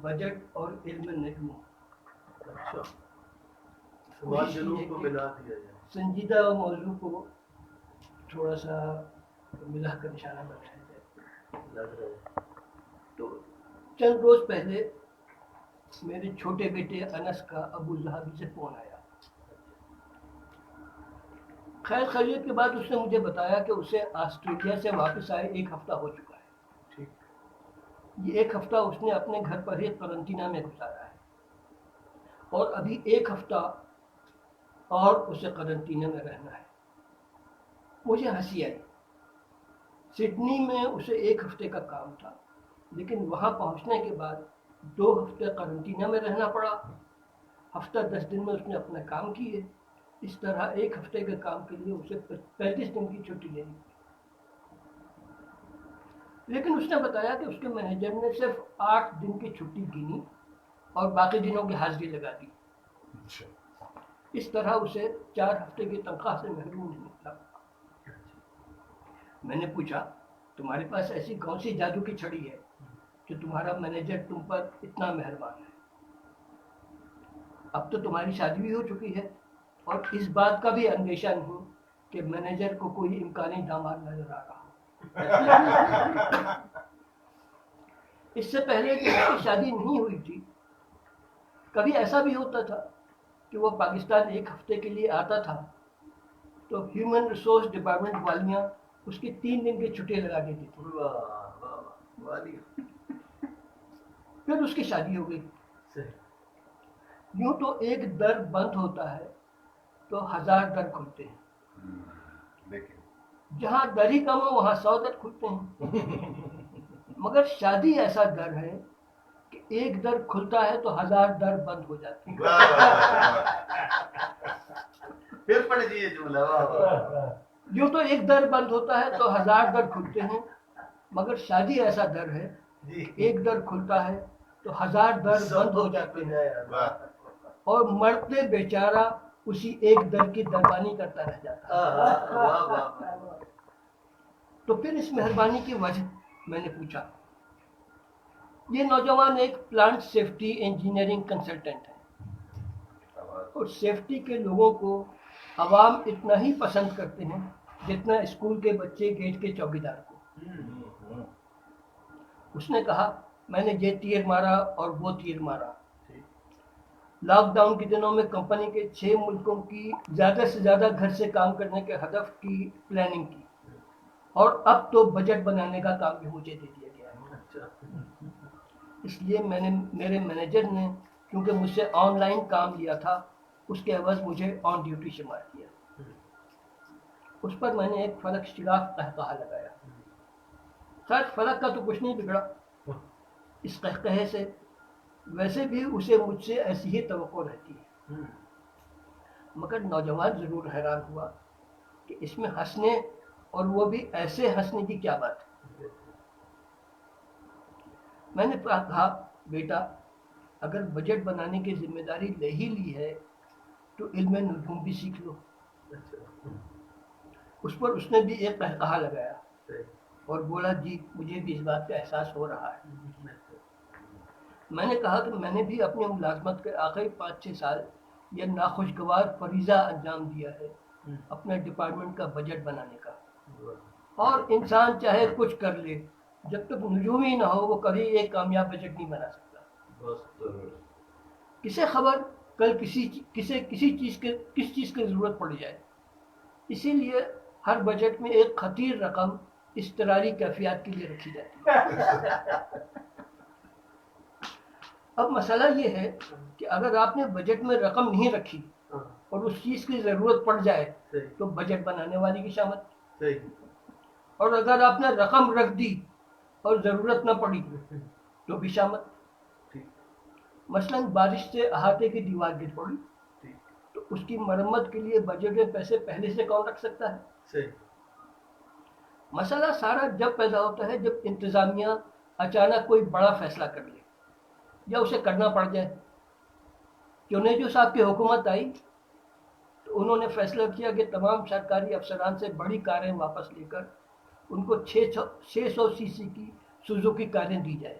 Budget اور علم نجوم. اچھا سماج جنوب کو ملا دیا جائے. سنجیدہ موضوع کو تھوڑا سا ملا کر اشارہ بیٹھا جائے. لگ رہا ہے. تو چند روز پہلے میرے چھوٹے بیٹے انس کا ابو ظہبی سے فون آیا. خیر خیریت کے بعد اس نے مجھے بتایا کہ اسے آسٹریلیا سے واپس آئے 1 ہفتہ ہو چکا ہے. ٹھیک. یہ 1 ہفتہ اس نے اپنے گھر پر ہی قرنطینہ میں گزارا ہے اور ابھی 1 ہفتہ اور اسے قرنطینہ میں رہنا ہے. مجھے ہنسی آئی. سڈنی میں اسے 1 ہفتے کا کام تھا لیکن وہاں پہنچنے کے بعد 2 ہفتے قرنطینہ میں رہنا پڑا. ہفتہ 10 دن میں اس نے اپنا کام کیے. اس طرح 1 ہفتے کے کام کے لیے اسے 35 دن کی چھٹی لینی پڑی. لیکن اس نے بتایا کہ اس کے مینیجر نے صرف 8 دن کی چھٹی گنی اور باقی دنوں کی حاضری لگا دی. اس طرح اسے 4 ہفتے کی تنخواہ سے محروم نہیں تھا. میں نے پوچھا تمہارے پاس ایسی کون سی جادو کی چھڑی ہے کہ تمہارا مینیجر تم پر اتنا مہربان ہے؟ اب تو تمہاری شادی بھی ہو چکی ہے اور اس بات کا بھی اندیشہ نہیں کہ مینیجر کو کوئی امکانی داماد نظر آ رہا ہو. اس سے پہلے کہ اس کی شادی نہیں ہوئی تھی کبھی ایسا بھی ہوتا تھا کہ وہ پاکستان 1 ہفتے کے لیے آتا تھا تو ہیومن ریسورس ڈپارٹمنٹ والیاں اس کی 3 دن کی چھٹی لگا دیتی تھی. پھر اس کی شادی ہو گئی. یوں تو ایک در بند ہوتا ہے تو 1000 در کھلتے ہیں. جہاں در ہی کم ہو وہاں 100 در کھلتے ہیں. مگر شادی ایسا در ہے کہ ایک در کھلتا ہے تو 1000 در بند ہو جاتے ہیں. پھر پڑھ دیجیے جملہ. یوں تو ایک در بند ہوتا ہے تو 1000 در کھلتے ہیں مگر شادی ایسا در ہے ایک در کھلتا ہے تو 1000 در بند ہو جاتے ہیں اور مرد بیچارہ اسی ایک در کی دربانی کرتا رہ جاتا ہے. تو پھر اس مہربانی کی وجہ میں نے پوچھا. یہ نوجوان ایک پلانٹ سیفٹی انجینئرنگ کنسلٹنٹ ہے اور سیفٹی کے لوگوں کو عوام اتنا ہی پسند کرتے ہیں جتنا اسکول کے بچے گیٹ کے چوکیدار کو. اس نے کہا میں نے یہ تیر مارا اور وہ تیر مارا. لاک ڈاؤن کے دنوں میں کمپنی کے 6 ملکوں کی زیادہ سے زیادہ گھر سے کام کرنے کے ہدف کی پلاننگ کی اور اب تو بجٹ بنانے کا کام بھی مجھے دے دیا گیا ہے. اس لیے میرے مینیجر نے کیونکہ مجھ سے آن لائن کام لیا تھا اس کے عوض مجھے آن ڈیوٹی شمار کیا. اس پر میں نے ایک فلک شگاف قہقہہ لگایا. خیر فلک کا تو کچھ نہیں بگڑا اس قہقہے سے. ویسے بھی اسے مجھ سے ایسی ہی توقع رہتی ہے. مگر نوجوان ضرور حیران ہوا کہ اس میں ہنسنے اور وہ بھی ایسے ہنسنے کی کیا بات ہے. میں نے کہا بیٹا اگر بجٹ بنانے کی ذمہ داری لے ہی لی ہے تو علم نجوم بھی سیکھ لو. اس پر اس نے بھی ایک قہقہہ لگایا اور بولا جی مجھے بھی اس بات کا احساس ہو رہا ہے. میں نے کہا کہ میں نے بھی اپنی ملازمت کے آخری 5-6 سال یہ ناخوشگوار فریضہ انجام دیا ہے اپنے ڈپارٹمنٹ کا بجٹ بنانے کا. اور انسان چاہے کچھ کر لے جب تک نجوم ہی نہ ہو وہ کبھی ایک کامیاب بجٹ نہیں بنا سکتا. کسے خبر کل کسی چیز کی ضرورت پڑ جائے. اسی لیے ہر بجٹ میں ایک خطیر رقم اضطراری کیفیات کے لیے رکھی جاتی ہے. اب مسئلہ یہ ہے کہ اگر آپ نے بجٹ میں رقم نہیں رکھی اور اس چیز کی ضرورت پڑ جائے تو بجٹ بنانے والی کی شامت. اور اگر آپ نے رقم رکھ دی اور ضرورت نہ پڑی تو بھی شامت. مثلا بارش سے احاطے کی دیوار گر پڑی تو اس کی مرمت کے لیے بجٹ میں پیسے پہلے سے کون رکھ سکتا ہے. مسئلہ سارا جب پیدا ہوتا ہے جب انتظامیہ اچانک کوئی بڑا فیصلہ کر لے یا اسے کرنا پڑ جائے. چنیجو صاحب کی حکومت آئی تو انہوں نے فیصلہ کیا کہ تمام سرکاری افسران سے بڑی کاریں واپس لے کر ان کو 600 cc کی سوزوکی کاریں دی جائے.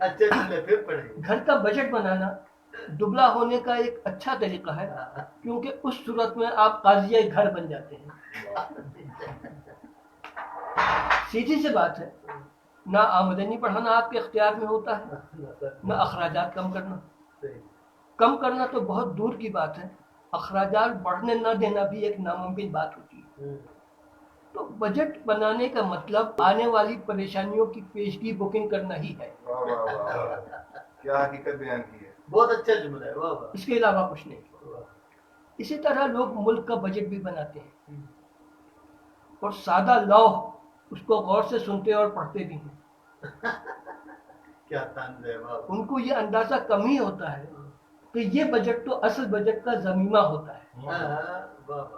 اچھا جملے پھر پڑھیں. گھر کا بجٹ بنانا دبلا ہونے کا ایک اچھا طریقہ ہے، کیونکہ اس صورت میں آپ قاضیہ گھر بن جاتے ہیں. سیدھی سی بات ہے، نہ آمدنی بڑھانا آپ کے اختیار میں ہوتا ہے، نہ اخراجات کم کرنا. کم کرنا تو بہت دور کی بات ہے، اخراجات بڑھنے نہ دینا بھی ایک ناممکن بات ہوتی ہے. تو بجٹ بنانے کا مطلب آنے والی پریشانیوں کی پیشگی بکنگ کرنا ہی ہے. واہ واہ واہ واہ. کیا حقیقت بیان کی ہے. بہت اچھا جملہ ہے. واہ واہ. اس کے علاوہ کچھ نہیں. اسی طرح لوگ ملک کا بجٹ بھی بناتے ہیں اور سادہ لوح اس کو غور سے سنتے اور پڑھتے بھی ہیں. کیا طنز ہے. واہ. ان کو یہ اندازہ کم ہی ہوتا ہے کہ یہ بجٹ تو اصل بجٹ کا ضمیمہ ہوتا ہے. واہ واہ.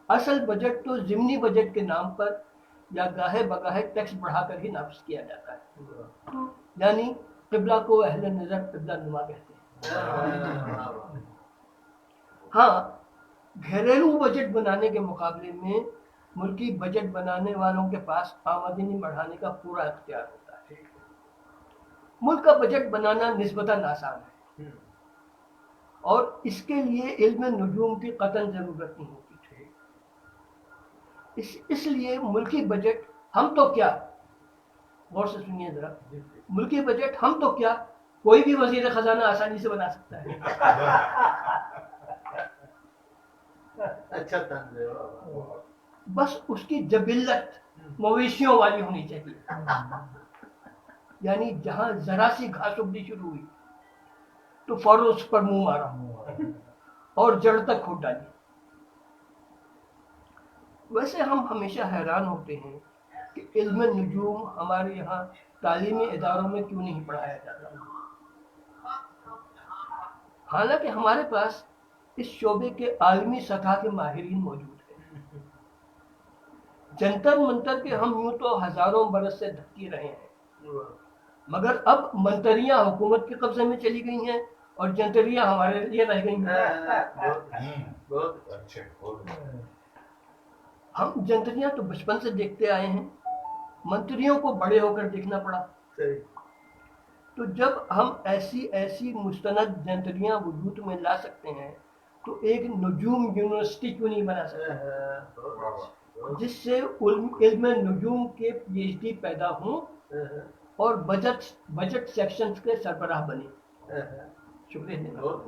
اصل بجٹ تو ضمنی بجٹ کے نام پر یا گاہے بگاہے ٹیکس بڑھا کر ہی نافذ کیا جاتا ہے. یعنی قبلہ کو اہل نظر قبلہ نما کہتے ہیں. ہاں، گھریلو بجٹ بنانے کے مقابلے میں ملکی بجٹ بنانے والوں کے پاس آمدنی بڑھانے کا پورا اختیار ہوتا ہے. ملک کا بجٹ بنانا نسبتاً آسان ہے اور اس کے لیے علم نجوم کی قطعاً ضرورت نہیں ہوتی. اس لیے ملکی بجٹ ہم تو کیا، غور سے سنیے ذرا، ملکی بجٹ ہم تو کیا کوئی بھی وزیر خزانہ آسانی سے بنا سکتا ہے. اچھا طنز ہے. واہ واہ. بس اس کی جبلت مویشیوں والی ہونی چاہیے. یعنی جہاں ذرا سی گھاس اگنی شروع ہوئی تو فوراً اس پر منہ مارا اور جڑ تک کھود ڈالی. ویسے ہم ہمیشہ حیران ہوتے ہیں کہ علم نجوم ہمارے یہاں تعلیمی اداروں میں کیوں نہیں پڑھایا جاتا، حالانکہ ہمارے پاس اس شعبے کے عالمی سطح کے ماہرین موجود ہیں. جنتر منتر کے ہم یوں تو ہزاروں برس سے دھکے رہے ہیں، مگر اب منتریاں حکومت کے قبضے میں چلی گئی ہیں اور جنتریاں ہمارے لیے رہ گئی ہیں. بہت اچھے بہت اچھے. ہم جنتریاں تو بچپن سے دیکھتے آئے ہیں، منتریوں کو بڑے ہو کر دیکھنا پڑا. صحیح. تو جب ہم ایسی مستند جنتریاں وجود میں لا سکتے ہیں تو ایک نجوم یونیورسٹی کیوں نہیں بنا سکتے واہ واہ. جس سے علم نجوم کے پی ایچ ڈی پیدا ہوں اور بجٹ سیکشنز کے سربراہ بنے. ہاں. شکریہ. بہت